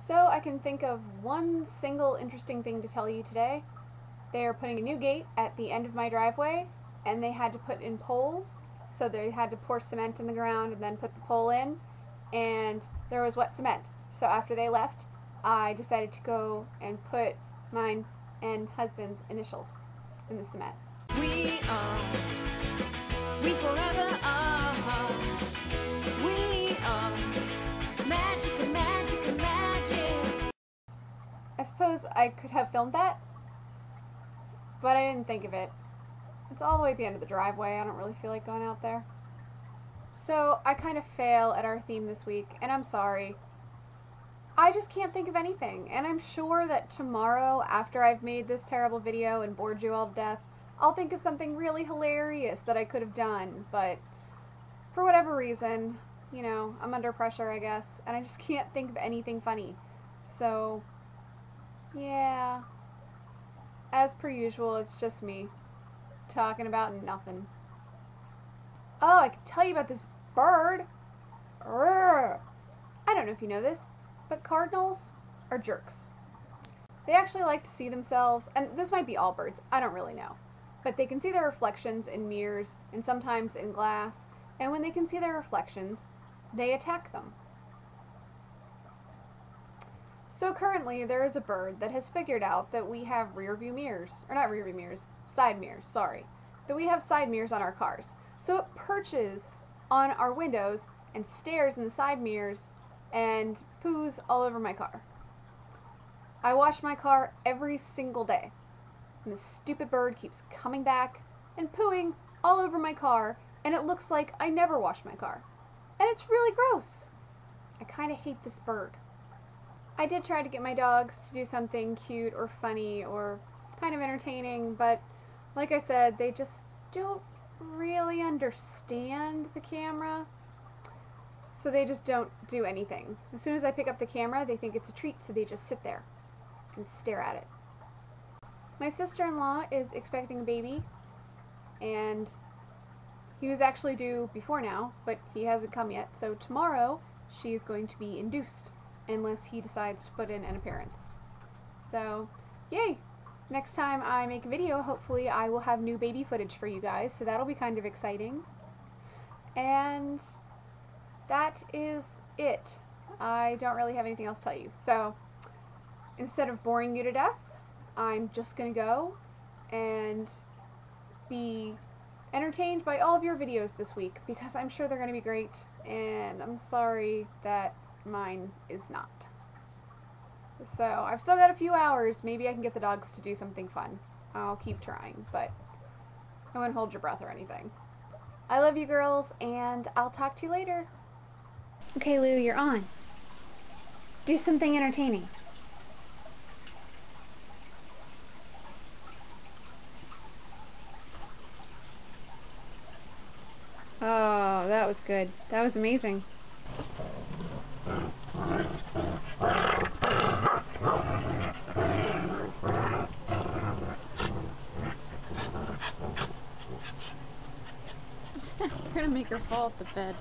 So I can think of one single interesting thing to tell you today. They're putting a new gate at the end of my driveway, and they had to put in poles, so they had to pour cement in the ground and then put the pole in, and there was wet cement. So after they left, I decided to go and put mine and husband's initials in the cement. We forever are. We are magic and magic and magic. I suppose I could have filmed that, but I didn't think of it. It's all the way at the end of the driveway. I don't really feel like going out there. So I kind of fail at our theme this week, and I'm sorry. I just can't think of anything, and I'm sure that tomorrow, after I've made this terrible video and bored you all to death, I'll think of something really hilarious that I could have done, but for whatever reason, you know, I'm under pressure, I guess, and I just can't think of anything funny. So, yeah, as per usual, it's just me talking about nothing. Oh, I could tell you about this bird. I don't know if you know this, but cardinals are jerks. They actually like to see themselves, and this might be all birds, I don't really know, but they can see their reflections in mirrors and sometimes in glass, and when they can see their reflections, they attack them. So currently there is a bird that has figured out that we have rear view mirrors, or not rear view mirrors, side mirrors, sorry, that we have side mirrors on our cars. So it perches on our windows and stares in the side mirrors and poos all over my car. I wash my car every single day, and this stupid bird keeps coming back and pooing all over my car, and it looks like I never wash my car. And it's really gross. I kind of hate this bird. I did try to get my dogs to do something cute or funny or kind of entertaining, but like I said, they just don't really understand the camera, so they just don't do anything. As soon as I pick up the camera, they think it's a treat, so they just sit there and stare at it. My sister-in-law is expecting a baby, and he was actually due before now, but he hasn't come yet, so tomorrow she is going to be induced, unless he decides to put in an appearance. So, yay! Next time I make a video, hopefully I will have new baby footage for you guys, so that'll be kind of exciting. And that is it. I don't really have anything else to tell you. So, instead of boring you to death, I'm just gonna go and be entertained by all of your videos this week, because I'm sure they're gonna be great, and I'm sorry that mine is not. So, I've still got a few hours. Maybe I can get the dogs to do something fun. I'll keep trying, but I wouldn't hold your breath or anything. I love you girls, and I'll talk to you later. Okay, Lou, you're on. Do something entertaining. Oh, that was good. That was amazing. You're gonna make her fall off the bed.